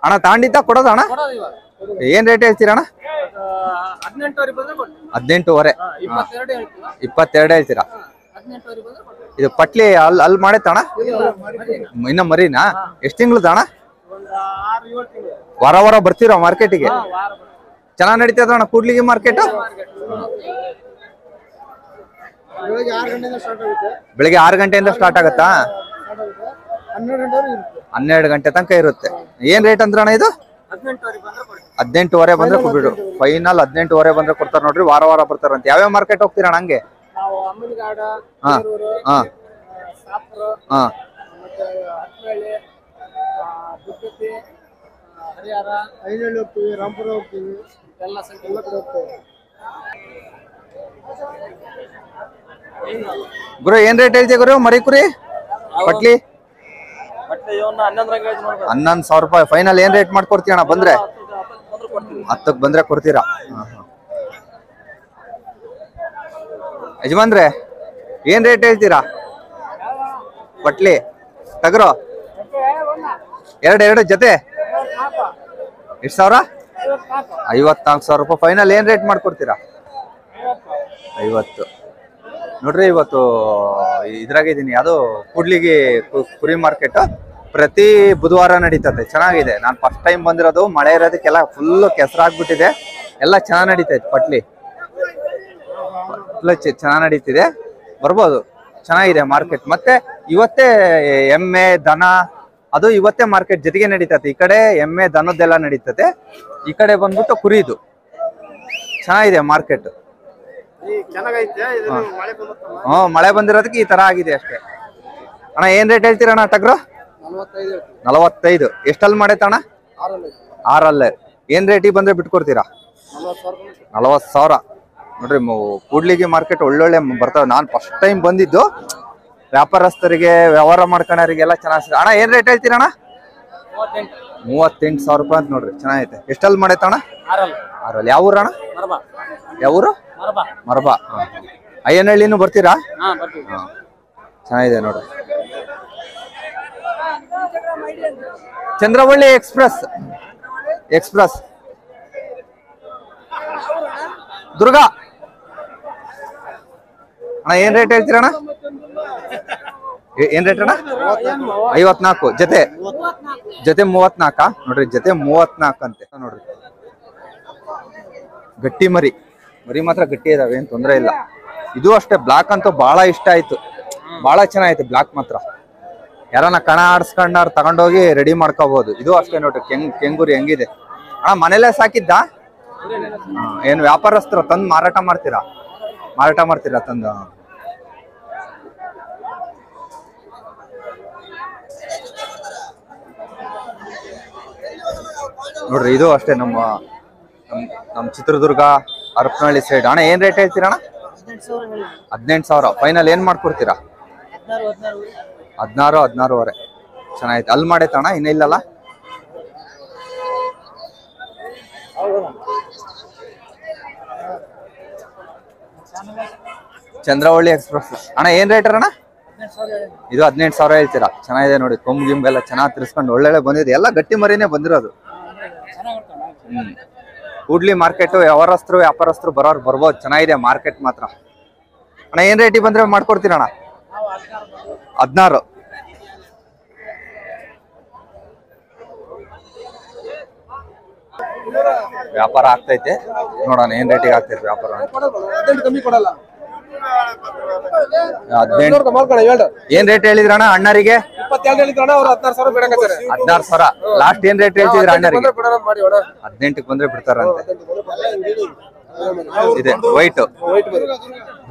ಅಣ್ಣ ತಾಂಡಿದ್ದ ಕೊಡೋದ ಅಣ್ಣ? ಏನ್ ರೇಟ್ ಹೇಳ್ತೀರ ಅಣ್ಣ? 18,500. 22 ಹೇಳ್ತೀರಾ? ಇದು ಪಟ್ಲಿ ಅಲ್ಲಿ ಮಾಡೈತಣ್ಣ? ಇನ್ನ ಮರಿನಾ? ಎಷ್ಟ್ ತಿಂಗಳದ ಅಣ್ಣ? ವಾರ ವಾರ ಬರ್ತೀರಾ ಮಾರ್ಕೆಟಿಗೆ? ಚೆನ್ನಾಗ್ ನಡೀತದ ಅಣ್ಣ ಕೂಡ್ಲಿಗಿ ಮಾರ್ಕೆಟ್? ಬೆಳಿಗ್ಗೆ 6 ಗಂಟೆಯಿಂದ ಸ್ಟಾರ್ಟ್ ಆಗತ್ತಾ? 12 ಗಂಟೆ ತನಕ ಇರುತ್ತೆ. ಏನ್ ರೇಟ್ ಅಂದ್ರ ಅಣ್ಣ ಇದು? 18,500 ಬಂದ್ರೆ ಕೊಡ್ಬಿಡು. ಫೈನಲ್ 18,500 ಬಂದ್ರೆ ಕೊಡ್ತಾರ ನೋಡ್ರಿ. ವಾರ ವಾರ ಬರ್ತಾರಂತೆ. ಯಾವ್ಯಾವ ಮಾರ್ಕೆಟ್ ಹೋಗ್ತೀರ ಅಣ್ಣ ಹಂಗೆ? ಗುರು ಏನ್ ರೇಟ್ ಹೇಳ್ತೀವಿ ಗುರು ಮರಿ ಕುರಿ ಪಟ್ಲಿ? 11,000 ರೂಪಾಯಿ. ಫೈನಲ್ ಏನ್ ರೇಟ್ ಮಾಡ್ಕೊಡ್ತೀಯ ಅಣ್ಣ ಬಂದ್ರೆ? 10ಕ್ಕೆ ಬಂದ್ರೆ ಕೊಡ್ತೀರಾ? ಯಜಮಾನ್ರೆ ಏನ್ ರೇಟ್ ಹೇಳ್ತೀರಾ ಪಟ್ಲಿ ಟಗರು? 2 ಜೊತೆ ಎಷ್ಟು ಸಾವಿರ? 54,000 ರೂಪಾಯಿ. ಫೈನಲ್ ಏನ್ ರೇಟ್ ಮಾಡ್ಕೊಡ್ತೀರಾ? 50. ನೋಡ್ರಿ ಇವತ್ತು ಇದ್ರಾಗಿದ್ದೀನಿ, ಅದು ಕೂಡ್ಲಿಗಿ ಕುರಿ ಮಾರ್ಕೆಟ್ ಪ್ರತಿ ಬುಧವಾರ ನಡೀತದೆ. ಚೆನ್ನಾಗಿದೆ. ನಾನು ಫಸ್ಟ್ ಟೈಮ್ ಬಂದಿರೋದು. ಮಳೆ ಇರೋದಕ್ಕೆಲ್ಲ ಫುಲ್ ಕೆಸರಾಗ್ಬಿಟ್ಟಿದೆ. ಎಲ್ಲ ಚೆನ್ನಾಗಿ ನಡೀತೈತೆ ಪಟ್ಲಿ. ಚೆನ್ನಾಗಿ ನಡೀತಿದೆ. ಬರ್ಬೋದು. ಚೆನ್ನಾಗಿದೆ ಮಾರ್ಕೆಟ್. ಮತ್ತೆ ಇವತ್ತೇ ಎಮ್ಮೆ ದನ ಅದು ಇವತ್ತೇ ಮಾರ್ಕೆಟ್ ಜೊತೆಗೆ ನಡೀತದೆ. ಈ ಕಡೆ ಎಮ್ಮೆ ದನದ್ದೆಲ್ಲ ನಡೀತದೆ, ಈ ಕಡೆ ಬಂದ್ಬಿಟ್ಟು ಕುರಿದು. ಚೆನ್ನಾಗಿದೆ ಮಾರ್ಕೆಟ್. ಮಳೆ ಬಂದಿರೋದಕ್ಕೆ ಈ ತರ ಆಗಿದೆ ಅಷ್ಟೇ. ಅಣ್ಣ ಏನ್ ರೇಟ್ ಹೇಳ್ತೀರ ಅಣ್ಣ ಟಗ್ರು? 45. ಎಷ್ಟಲ್ಲಿ ಮಾಡೈತೆ ಅಣ್ಣ? 6. ಏನ್ ರೇಟಿಗೆ ಬಂದ್ರೆ ಬಿಟ್ಕೊಡ್ತೀರಾ? 40,000. ನೋಡ್ರಿ ಕೂಡ್ಲಿಗಿ ಮಾರ್ಕೆಟ್ ಒಳ್ಳೊಳ್ಳೆ ಬರ್ತಾವೆ. ನಾನು ಫಸ್ಟ್ ಟೈಮ್ ಬಂದಿದ್ದು. ವ್ಯಾಪಾರಸ್ಥರಿಗೆ ವ್ಯವಹಾರ ಮಾಡ್ಕೊಳೋರಿಗೆಲ್ಲ ಚೆನ್ನಾಗಿ. ಅಣ್ಣ ಏನ್ ರೇಟ್ ಹೇಳ್ತೀರ ಅಣ್ಣ? 38,000 ರೂಪಾಯಿ ಅಂತ ನೋಡ್ರಿ. ಚೆನ್ನಾಗೈತೆ. ಎಷ್ಟಲ್ಲಿ ಮಾಡೈತೆ ಅಣ್ಣ? 6. ಯಾವ ಊರು ಅಣ್ಣ? ಯಾವ ಊರು? ಮರಬಾ. ಅಯ್ಯನಹಳ್ಳಿನೂ ಬರ್ತೀರಾ? ಚೆನ್ನಾಗಿದೆ ನೋಡ್ರಿ. ಚಂದ್ರವಳ್ಳಿ ಎಕ್ಸ್ಪ್ರೆಸ್ ದುರ್ಗಾ. ಅಣ್ಣ ಏನ್ ರೇಟ್ ಹೇಳ್ತೀರಣ್ಣ? ಏನ್ ರೇಟ್ ಅಣ್ಣ? 54. ಜೊತೆ 34. ನೋಡ್ರಿ ಜೊತೆ 34 ಅಂತೆ ನೋಡ್ರಿ. ಗಟ್ಟಿ ಮರಿ ಮಾತ್ರ ಗಟ್ಟಿ ಇದಾವೆ, ಏನ್ ತೊಂದ್ರೆ ಇಲ್ಲ. ಇದು ಅಷ್ಟೇ. ಬ್ಲಾಕ್ ಅಂತೂ ಬಹಳ ಇಷ್ಟ ಆಯ್ತು. ಬಹಳ ಚೆನ್ನಾಗೈತೆ ಬ್ಲಾಕ್ ಮಾತ್ರ. ಯಾರನ್ನ ಕಣ ಆಡ್ಸ್ಕೊಂಡಾರ ತಗೊಂಡೋಗಿ ರೆಡಿ ಮಾಡ್ಕೋಬಹುದು. ಇದು ಅಷ್ಟೇ ನೋಡ್ರಿ. ಕೆಂಗುರಿ ಹೆಂಗಿದೆ ಅಣ್ಣ? ಮನೇಲೆ ಸಾಕಿದ್ದ? ಏನು ವ್ಯಾಪಾರಸ್ಥರ ತಂದು ಮಾರಾಟ ಮಾಡ್ತೀರಾ ತಂದು? ನೋಡ್ರಿ ಇದು ಅಷ್ಟೇ. ನಮ್ಮ ಚಿತ್ರದುರ್ಗ ಹರಪನಹಳ್ಳಿ ಸೈಡ್. ಅಣ್ಣ ಏನ್ ರೇಟ್ ಹೇಳ್ತೀರಾ ಅಣ್ಣ? 18,000. ಫೈನಲ್ ಏನ್ ಮಾಡ್ಕೊಡ್ತೀರಾ? 16,500. ಚೆನ್ನಾಗೈತೆ. ಅಲ್ಲಿ ಮಾಡೈತೆ ಅಣ್ಣ? ಇನ್ನ ಇಲ್ಲಲ್ಲ? ಚಂದ್ರವಳ್ಳಿ ಎಕ್ಸ್ಪ್ರೆಸ್. ಅಣ್ಣ ಏನ್ ರೇಟ್ ಅಣ್ಣ? ಇದು 18,000 ಹೇಳ್ತೀರಾ? ಚೆನ್ನಾಗಿದೆ ನೋಡಿ. ಕೊಂಬ್ ಗಿಂಬೆಲ್ಲ ಚೆನ್ನಾಗಿ ತಿರ್ಸ್ಕೊಂಡು ಒಳ್ಳೊಳ್ಳೆ ಬಂದಿದೆ. ಎಲ್ಲ ಗಟ್ಟಿ ಮರಿನೇ ಬಂದಿರೋದು. ಕೂಡ್ಲಿ ಮಾರ್ಕೆಟ್ ವ್ಯಾಪಾರಸ್ಥರು ಬರೋರು ಬರ್ಬೋದು. ಚೆನ್ನಾಗಿದೆ ಮಾರ್ಕೆಟ್ ಮಾತ್ರ. ಅಣ್ಣ ಏನ್ ರೇಟಿಗೆ ಬಂದ್ರೆ ಮಾಡ್ಕೊಡ್ತೀರಣ್ಣ? 16. ವ್ಯಾಪಾರ ಆಗ್ತೈತೆ. ನೋಡೋಣ ಏನ್ ರೇಟಿಗೆ ಆಗ್ತೈತೆ ವ್ಯಾಪಾರ. 18. ಏನ್ ರೇಟ್ ಹೇಳಿದ್ರಣ್ಣ ಅಣ್ಣರಿಗೆ? 16,000. ಲಾಸ್ಟ್ ಏನ್ ರೇಟ್ ಹೇಳ್ತಿದ್ರ ಅಣ್ಣರಿಗೆ? 18ಕ್ಕೆ ಬಂದ್ರೆ ಬಿಡ್ತಾರಂತೆ. ಇದೆ ವೈಟ್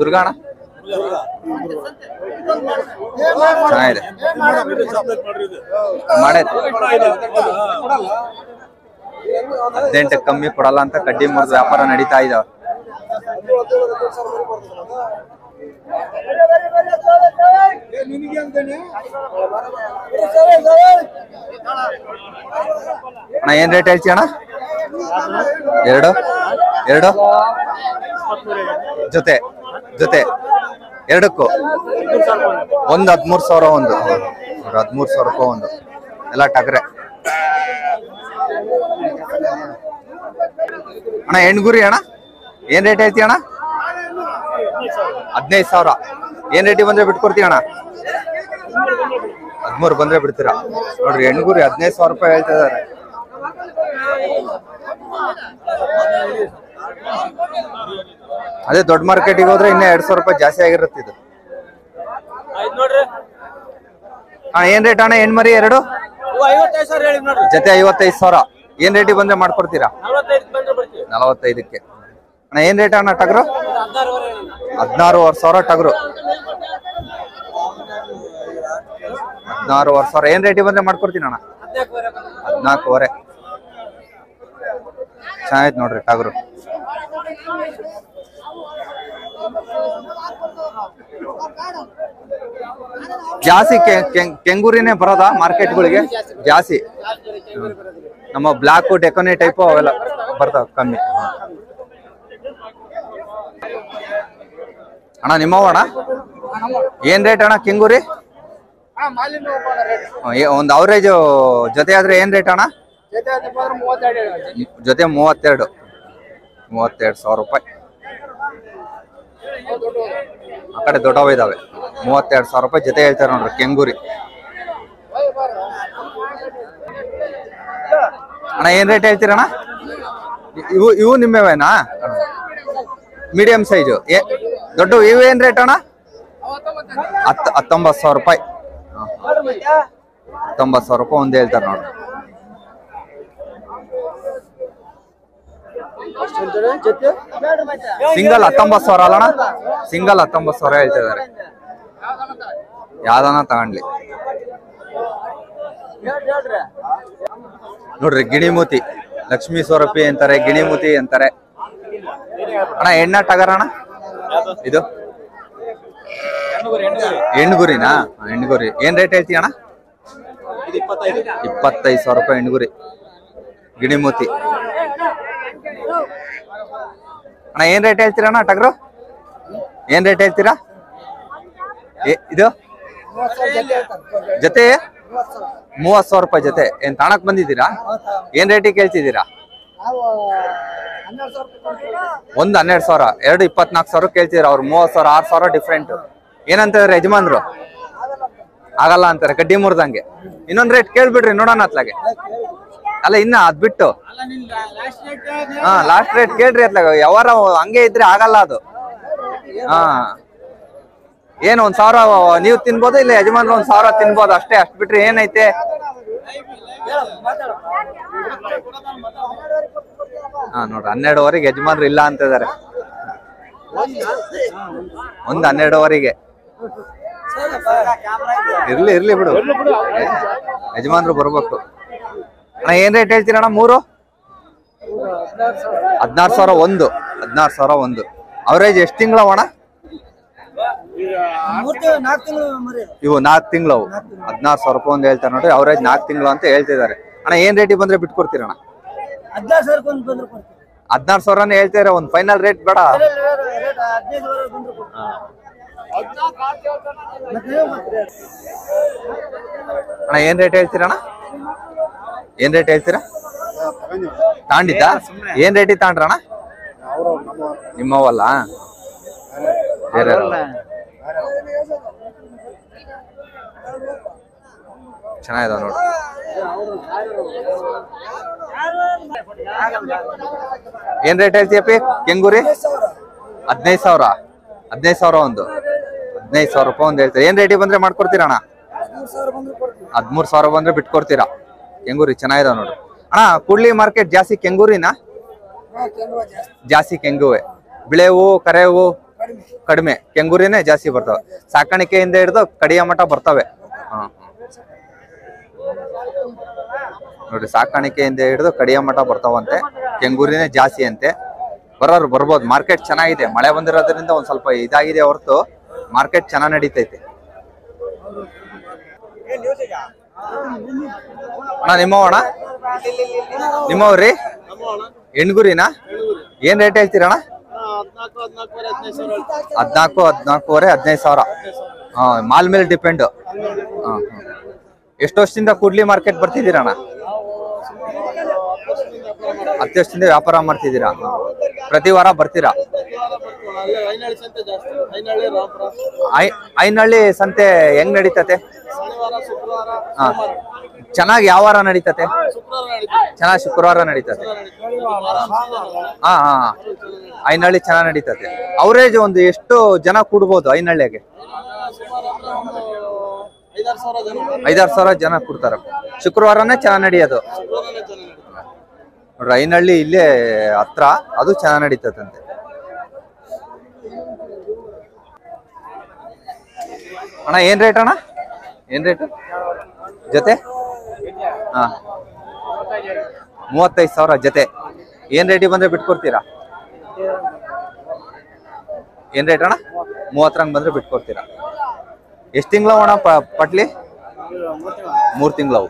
ದುರ್ಗಾಣ. ಚೆನ್ನಾಗಿದೆ. ಮಾಡೈತೆ. 18ಕ್ಕೆ ಕಮ್ಮಿ ಕೊಡಲ್ಲ ಅಂತ ಕಡ್ಡಿ ಮುರಿದು ವ್ಯಾಪಾರ ನಡೀತಾ ಇದಾವೆ. ಅಣ್ಣ ಏನ್ ರೇಟ್ ಹೇಳ್ತಿ ಅಣ್ಣ? 2 ಜೊತೆ ಎರಡಕ್ಕೂ ಒಂದು 13,000. ಒಂದು 13,000 ರೂಪಾಯಿ ಒಂದು. ಎಲ್ಲ ಟಗರೆ. ಅಣ್ಣ ಹೆಣ್ಗುರಿ ಅಣ್ಣ ಏನ್ ರೇಟ್ ಹೇಳ್ತಿ ಅಣ್ಣ? 15,000. ಏನ್ ರೇಟಿಗೆ ಬಂದ್ರೆ ಬಿಟ್ಕೊಡ್ತೀವಿ ಅಣ್ಣ? 13 ಬಂದ್ರೆ ಬಿಡ್ತೀರಾ? ನೋಡ್ರಿ ಹೆಣ್ಗುರಿ 15,000 ರೂಪಾಯಿ ಹೇಳ್ತಾ ಇದಾರೆ. ಅದೇ ದೊಡ್ಡ ಮಾರ್ಕೆಟಿಗೆ ಹೋದ್ರೆ ಇನ್ನೂ 2,000 ರೂಪಾಯಿ ಜಾಸ್ತಿ ಆಗಿರುತ್ತೆ ಇದು. ಅಣ್ಣ ಏನ್ ರೇಟ್ ಅಣ್ಣ ಹೆಣ್ಮರಿ ಎರಡು? ಜೊತೆ 55,000. ಏನ್ ರೇಟಿಗೆ ಬಂದ್ರೆ ಮಾಡ್ಕೊಡ್ತೀರಾ? 45ಕ್ಕೆ. ಅಣ್ಣ ಏನ್ ರೇಟ್ ಅಣ್ಣ ಟಗರು? 16,500 ಟಗರು. 16,500. ಏನ್ ರೇಟಿಗೆ ಬಂದ್ರೆ ಮಾಡ್ಕೊಡ್ತೀನಿ ಅಣ್ಣ? 14,500. ಚೆನ್ನಾಯ್ತು ನೋಡ್ರಿ ಟಗರು. ಜಾಸ್ತಿ ಕೆಂಗೂರಿನೇ ಬರೋದಾ ಮಾರ್ಕೆಟ್ಗಳಿಗೆ? ಜಾಸ್ತಿ ನಮ್ಮ ಬ್ಲಾಕ್ ಡೆಕೋನಿ ಟೈಪ್ ಅವೆಲ್ಲ ಬರ್ತಾವ ಕಮ್ಮಿ. ಅಣ್ಣ ನಿಮ್ಮವ ಅಣ್ಣ ಏನ್ ರೇಟ್ ಅಣ್ಣ ಕೆಂಗೂರಿ? ಒಂದು ಅವರೇಜ್ ಜೊತೆ ಆದ್ರೆ ಏನ್ ರೇಟ್ ಅಣ್ಣ? ಜೊತೆ 32,000 ರೂಪಾಯಿ. ಆ ಕಡೆ ದೊಡ್ಡವ ಇದಾವೆ. 32,000 ರೂಪಾಯಿ ಜೊತೆ ಹೇಳ್ತಾರೆ ನೋಡ್ರಿ ಕೆಂಗೂರಿ. ಅಣ್ಣ ಏನ್ ರೇಟ್ ಹೇಳ್ತೀರಣ್ಣ? ಇವು ನಿಮ್ಮವೇನಾ? ಮೀಡಿಯಂ ಸೈಜು ದೊಡ್ಡ ಇವು ಏನ್ ರೇಟ್ ಅಣ್ಣ? 19,000 ರೂಪಾಯಿ. 19,000 ರೂಪಾಯಿ ಒಂದ್ ಹೇಳ್ತಾರೆ ನೋಡ್ರಿ. ಸಿಂಗಲ್ 19,000 ಅಲ್ಲಣ್ಣ? ಸಿಂಗಲ್ 19,000 ಹೇಳ್ತಾ ಇದಾರೆ. ಯಾವ್ದನ ತಗೊಂಡ್ಲಿ ನೋಡ್ರಿ. ಗಿಣಿಮೂತಿ ಲಕ್ಷ್ಮೀ ಸ್ವರೂಪಿ ಅಂತಾರೆ, ಗಿಣಿಮೂತಿ ಅಂತಾರೆ. ಅಣ್ಣ ಹೆಣ್ಣ ಟಗರ ಅಣ್ಣ ಇದು? ಹೆಣ್ಗುರಿನಾ? ಹೆಣ್ಗುರಿ ಏನ್ ರೇಟ್ ಹೇಳ್ತೀಯ ಅಣ್ಣ? 25,000 ರೂಪಾಯಿ ಹೆಣ್ಗುರಿ ಗಿಣಿಮೂತಿ. ಅಣ್ಣ ಏನ್ ರೇಟ್ ಹೇಳ್ತೀರಾ ಅಣ್ಣ ಟಗರು? ಏನ್ ರೇಟ್ ಹೇಳ್ತೀರಾ ಇದು? ಜೊತೆ 30,000 ರೂಪಾಯಿ ಜೊತೆ. ಏನ್ ತಾಣಕ್ ಬಂದಿದ್ದೀರಾ? ಏನ್ ರೇಟಿಗೆ ಕೇಳ್ತಿದ್ದೀರಾ? ಒಂದು 12,000, ಎರಡು 24,000 ಕೇಳ್ತಿದ್ದೀರಾ. ಅವ್ರು 30,000 6,000 ಡಿಫ್ರೆಂಟ್. ಏನಂತಾರೆ ಯಜಮಾನ್ರು? ಆಗಲ್ಲ ಅಂತಾರೆ ಕಡ್ಡಿ ಮುರ್ದಂಗೆ. ಇನ್ನೊಂದ್ ರೇಟ್ ಕೇಳ್ಬಿಡ್ರಿ ನೋಡೋಣ ಅತ್ಲಾಗೆ. ಅಲ್ಲ ಇನ್ನ ಅದ್ ಬಿಟ್ಟು ಲಾಸ್ಟ್ ರೇಟ್ ಕೇಳ್ರಿ ಅತ್ಲಾಗ. ಯಾವಾರ ಹಂಗೆ ಇದ್ರೆ ಆಗಲ್ಲ ಅದು. ಏನು 1,000 ನೀವು ತಿನ್ಬೋದು, ಇಲ್ಲ ಯಜಮಾನ್ರು 1,000 ತಿನ್ಬೋದು ಅಷ್ಟೇ. ಅಷ್ಟ್ ಬಿಟ್ರಿ ಏನೈತೆ? ನೋಡ್ರಿ 12,000 ಯಜಮಾನ್ರು ಇಲ್ಲ ಅಂತ ಇದಾರೆ. ಒಂದು 12,000 ಇರ್ಲಿ ಬಿಡು, ಯಜಮಾನ್ರು ಬರ್ಬೇಕು. ಅಣ್ಣ ಏನ್ ರೇಟ್ ಹೇಳ್ತೀರಣ್ಣ? 3 16,000 ಒಂದು. 16,000 ಒಂದು. ಅವರೇಜ್ ಎಷ್ಟು ತಿಂಗಳವ ಅಣ್ಣ ಇವು? 4 ತಿಂಗಳು. 16,000 ರೂಪಾಯಿ ಒಂದು ಹೇಳ್ತಾರೆ ನೋಡ್ರಿ. ಅವರೇಜ್ 4 ತಿಂಗಳು ಅಂತ ಹೇಳ್ತಿದ್ದಾರೆ. ಅಣ್ಣ ಏನ್ ರೇಟಿಗೆ ಬಂದ್ರೆ ಬಿಟ್ಕೊಡ್ತೀರಣ್ಣ? 16,000 ಹೇಳ್ತೀರ. ಒಂದು ಫೈನಲ್ ರೇಟ್ ಬೇಡ? ಅಣ್ಣ ಏನ್ ರೇಟ್ ಹೇಳ್ತೀರಣ್ಣ? ಏನ್ ರೇಟ್ ಹೇಳ್ತೀರಾ? ತಾಂಡಿದ್ದ ಏನ್ ರೇಟಿಗೆ ತಾಂಡ್ರಣ್ಣ? ನಿಮ್ಮವಲ್ಲ ಬೇರೆ. ಚೆನ್ನಾಗಿದಾವ ನೋಡಿ. ಏನ್ ರೇಟ್ ಹೇಳ್ತೀಯಪ್ಪಿ ಕೆಂಗೂರಿ? 15,000. 15,000 ಒಂದು. 15,000 ರೂಪಾಯಿ ಒಂದು ಹೇಳ್ತಾರೆ. ಏನ್ ರೇಟಿಗೆ ಬಂದ್ರೆ ಮಾಡ್ಕೊಡ್ತೀರಣ್ಣ? 13,000 ಬಂದ್ರೆ ಬಿಟ್ಕೊಡ್ತೀರಾ? ಕೆಂಗೂರಿ ಚೆನ್ನಾಗಿದಾವ ನೋಡ್ರಿ. ಅಣ್ಣ ಕೂಡ್ಲಿ ಮಾರ್ಕೆಟ್ ಜಾಸ್ತಿ ಕೆಂಗೂರಿನ? ಜಾಸ್ತಿ ಕೆಂಗುವೆ. ಬಿಳೆವು ಕರೆವು ಕಡಿಮೆ, ಕೆಂಗೂರಿನೇ ಜಾಸ್ತಿ ಬರ್ತವೆ. ಸಾಕಾಣಿಕೆಯಿಂದ ಹಿಡಿದು ಕಡಿಯ ಮಠ ಬರ್ತವೆ. ನೋಡ್ರಿ ಸಾಕಾಣಿಕೆಯಿಂದ ಹಿಡಿದು ಕಡಿಯ ಮಠ ಬರ್ತಾವಂತೆ. ಕೆಂಗೂರಿನೇ ಜಾಸ್ತಿ ಅಂತೆ. ಬರೋರು ಬರ್ಬೋದು. ಮಾರ್ಕೆಟ್ ಚೆನ್ನಾಗಿದೆ. ಮಳೆ ಬಂದಿರೋದ್ರಿಂದ ಒಂದ್ ಸ್ವಲ್ಪ ಇದಾಗಿದೆ ಹೊರತು ಮಾರ್ಕೆಟ್ ಚೆನ್ನಾಗಿ ನಡೀತೈತೆ. ಅಣ್ಣ ನಿಮ್ಮವಣ್ಣ? ನಿಮ್ಮವ್ರಿ ಹೆಣ್ಗುರಿನಾ? ಏನ್ ರೇಟ್ ಹೇಳ್ತೀರಣ್ಣ? 14,500 15,000. ಮಾಲ್ ಮೇಲೆ ಡಿಪೆಂಡ್. ಎಷ್ಟು ವರ್ಷದಿಂದ ಕೂಡ್ಲಿ ಮಾರ್ಕೆಟ್ ಬರ್ತಿದ್ದೀರಣ್ಣ? 10 ವರ್ಷದಿಂದ ವ್ಯಾಪಾರ ಮಾಡ್ತಿದ್ದೀರಾ? ಪ್ರತಿ ವಾರ ಬರ್ತೀರಾ? ಐನಹಳ್ಳಿ ಸಂತೆ ಹೆಂಗ್ ನಡೀತತೆ? ಹಾ, ಚೆನ್ನಾಗಿ ಯಾವ ವಾರ ನಡೀತತೆ? ಚೆನ್ನಾಗಿ ಶುಕ್ರವಾರ ನಡೀತತೆ. ಹಾ ಹಾ, ಐನಹಳ್ಳಿ ಚೆನ್ನಾಗಿ ನಡೀತತೆ. ಅವರೇಜ್ ಒಂದು ಎಷ್ಟು ಜನ ಕೂಡ್ಬೋದು ಐನಹಳ್ಳಿಗೆ? 5,000 ಜನ ಕೂಡ್ತಾರ. ಶುಕ್ರವಾರನೇ ಚೆನ್ನಾಗಿ ನಡೆಯೋದು ನೋಡ್ರಿ. ಐನಹಳ್ಳಿ ಇಲ್ಲೇ ಹತ್ರ, ಅದು ಚೆನ್ನಾಗಿ ನಡೀತದಂತೆ. ಅಣ್ಣ ಏನ್ ರೇಟ್ ಅಣ್ಣ? ಏನ್ ರೇಟ್ ಜೊತೆ? ಹಾ, 35,000 ಜೊತೆ. ಏನ್ ರೇಟಿಗೆ ಬಂದ್ರೆ ಬಿಟ್ಕೊಡ್ತೀರಾ? ಏನ್ ರೇಟ್ ಅಣ್ಣ? 30 ಬಂದ್ರೆ ಬಿಟ್ಕೊಡ್ತೀರಾ? ಎಷ್ಟು ತಿಂಗಳು ಅಣ್ಣ ಪಟ್ಲಿ? 3 ತಿಂಗಳು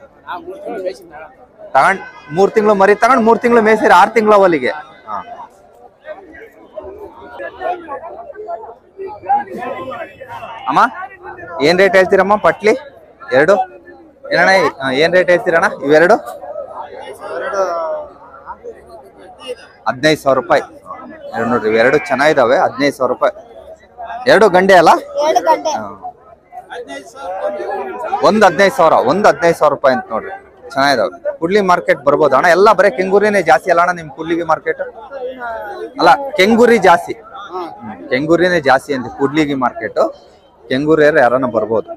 ತಗೊಂಡ್ 3 ತಿಂಗಳು ಮರಿ ತಗೊಂಡ್ 3 ತಿಂಗಳು ಮೇಯ್ಸಿರಿ, 6 ತಿಂಗಳು ಅವಲ್ಲಿಗೆ. ಹಾ, ಅಮ್ಮ ಏನ್ ರೇಟ್ ಹೇಳ್ತೀರಮ್ಮ ಪಟ್ಲಿ ಎರಡು? ಏನಣ್ಣ ಏನ್ ರೇಟ್ ಹೇಳ್ತೀರಣ್ಣ ಇವೆರಡು? 15,000 ರೂಪಾಯಿ ನೋಡ್ರಿ. ಇವೆರಡು ಚೆನ್ನಾಗಿದಾವೆ, 15,000 ರೂಪಾಯಿ. ಎರಡು ಗಂಡೆ ಅಲ್ಲ? ಒಂದು 15,000, ಒಂದು 15,000 ರೂಪಾಯಿ ಅಂತ ನೋಡ್ರಿ. ಚೆನ್ನಾಗಿದಾವೆ. ಕುಡ್ಲಿ ಮಾರ್ಕೆಟ್ ಬರ್ಬೋದು ಅಣ್ಣ? ಎಲ್ಲ ಬರೀ ಕೆಂಗೂರಿನೇ ಜಾಸ್ತಿ ಅಲ್ಲ ಅಣ್ಣ ನಿಮ್ ಕುಡ್ಲಿಗಿ ಮಾರ್ಕೆಟ್? ಅಲ್ಲ, ಕೆಂಗೂರಿ ಜಾಸ್ತಿ, ಕೆಂಗೂರಿನೇ ಜಾಸ್ತಿ ಅಂತ ಕುಡ್ಲಿಗಿ ಮಾರ್ಕೆಟ್. ಕೆಂಗೂರಿಯರು ಯಾರನ್ನ ಬರ್ಬೋದು.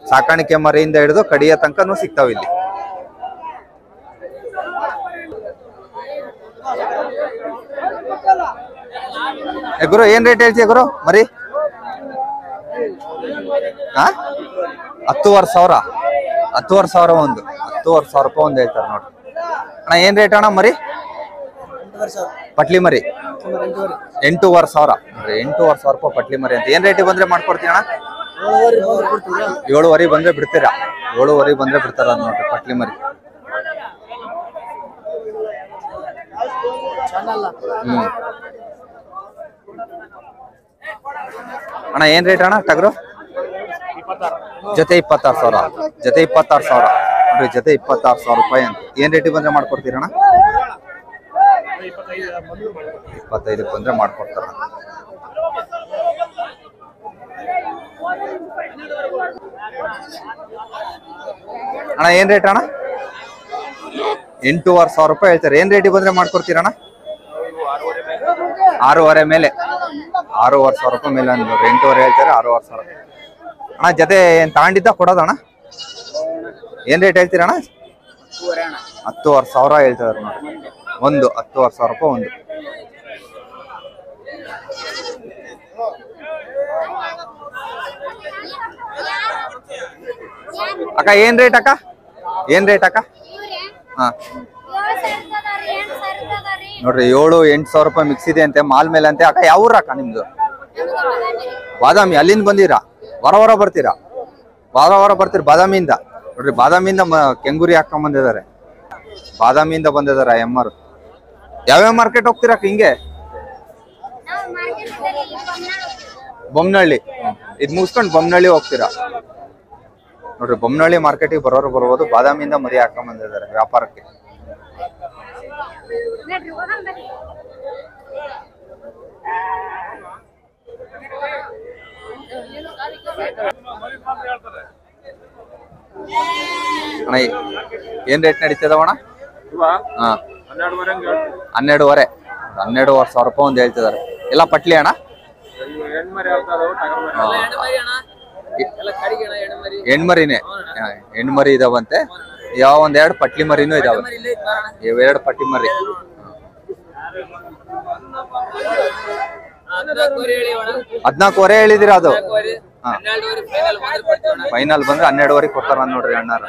ಸಾಕಾಣಿಕೆ ಮರಿಯಿಂದ ಹಿಡಿದು ಕಡಿಯ ತನಕನೂ ಸಿಗ್ತಾವ ಇಲ್ಲಿ. ಗುರು ಏನ್ ರೇಟ್ ಹೇಳ್ತೀಯ ಗುರು ಮರಿ? 10,500, 10,500 ಒಂದು, 10,500 ರೂಪಾಯಿ ಒಂದು ಹೇಳ್ತಾರೆ ನೋಡ್ರಿ. ಅಣ್ಣ ಏನ್ ರೇಟ್ ಅಣ್ಣ ಮರಿ? ಪಟ್ಲಿ ಮರಿ 8,500. 8,500 ರೂಪಾಯಿ ಪಟ್ಲಿ ಮರಿ ಅಂತ. ಏನ್ ರೇಟಿಗೆ ಬಂದ್ರೆ ಮಾಡ್ಕೊಡ್ತೀವಿ ಅಣ್ಣ? 7,500 ಬಂದ್ರೆ ಬಿಡ್ತೀರಾ? 7,500 ಬಂದ್ರೆ ಬಿಡ್ತಾರ ನೋಡ್ರಿ ಪಟ್ಲಿ ಮರಿ. ಅಣ್ಣ ಏನ್ ರೇಟ್ ಅಣ್ಣ ಟಗರು? ಜೊತೆ 26,000, ಜೊತೆ 26,000 ನೋಡ್ರಿ. ಜೊತೆ 26,000 ರೂಪಾಯಿ ಅಂತ. ಏನ್ ರೇಟಿಗೆ ಬಂದ್ರೆ ಮಾಡ್ಕೊಡ್ತೀರಣ್ಣ? 25 ಬಂದ್ರೆ ಮಾಡ್ಕೊಡ್ತಾರ. ಅಣ್ಣ ಏನ್ ರೇಟ್ ಅಣ್ಣ? 8,500 ರೂಪಾಯಿ ಹೇಳ್ತಾರೆ. ಏನ್ ರೇಟಿಗೆ ಬಂದ್ರೆ ಮಾಡ್ಕೊಡ್ತೀರಣ್ಣ? 6,500 ಮೇಲೆ, 6,500 ರೂಪಾಯಿ ಮೇಲೆ ನೋಡ್ರಿ. 8,500 ಹೇಳ್ತಾರೆ, 6,500. ಅಣ್ಣ ಜೊತೆ ಏನ್ ತಗೊಂಡಿದ್ದ ಕೊಡೋದಣ್ಣ? ಏನ್ ರೇಟ್ ಹೇಳ್ತೀರಣ್ಣ? 10,500 ಹೇಳ್ತಾರೆ ನೋಡಿ. ಒಂದು 10,500 ರೂಪಾಯಿ ಒಂದು. ಅಕ್ಕ ಏನ್ ರೇಟ್ ಅಕ್ಕ? ಏನ್ ರೇಟ್ ಅಕ್ಕ? ಹಾ ನೋಡ್ರಿ 7,000-8,000 ರೂಪಾಯಿ ಮಿಕ್ಸ್ ಇದೆ ಅಂತೆ ಮಾಲ್ ಮೇಲೆ ಅಂತೆ. ಅಕ್ಕ ಯಾವ ಊರ ಅಕ್ಕ ನಿಮ್ದು? ಬಾದಾಮಿ. ಅಲ್ಲಿಂದ ಬಂದಿರಾ? ವಾರ ಬರ್ತೀರಾ? ವಾರ ಬರ್ತೀರಿ ಬಾದಾಮಿಯಿಂದ ನೋಡ್ರಿ. ಬಾದಾಮಿಯಿಂದ ಕೆಂಗೂರಿ ಹಾಕೊಂಡ್ ಬಂದಿದ್ದಾರೆ. ಬಾದಾಮಿಯಿಂದ ಬಂದಿದಾರ ಎಮ್ಮರು. ಯಾವ್ಯಾವ ಮಾರ್ಕೆಟ್ ಹೋಗ್ತೀರಾ ಹಿಂಗೆ? ಬೊಮ್ಮನಹಳ್ಳಿ. ಇದ್ ಮುಗಿಸ್ಕೊಂಡು ಬೊಮ್ಮನಹಳ್ಳಿ ಹೋಗ್ತೀರಾ ನೋಡ್ರಿ. ಬೊಮ್ಮನಹಳ್ಳಿ ಮಾರ್ಕೆಟಿಗೆ ಬರೋರು ಬರ್ಬೋದು. ಬಾದಾಮಿಯಿಂದ ಮರಿ ಹಾಕೊಂಡ್ ಬಂದಿದ್ದಾರೆ ವ್ಯಾಪಾರಕ್ಕೆ. ಅಣ್ಣ ಏನ್ ರೇಟ್ ನಡೀತದವಣ? 12,500, 12,500 ರೂಪಾಯಿ ಒಂದು ಹೇಳ್ತಿದಾರೆ. ಎಲ್ಲ ಪಟ್ಲಿ ಅಣ್ಣ? ಹೆಣ್ಮರಿನೇ. ಹೆಣ್ಮರಿ ಇದಾವಂತೆ. ಯಾವ ಒಂದೆರಡು ಪಟ್ಲಿ ಮರಿನೂ ಇದಾವೆ. ಇವೆರಡು ಪಟ್ಟಿ ಮರಿ. 14,500 ಹೇಳಿದಿರ? ಅದು ಫೈನಲ್ ಬಂದ್ರೆ 12,500 ಕೊಡ್ತಾರ ನೋಡ್ರಿ ಅಣ್ಣಾರ.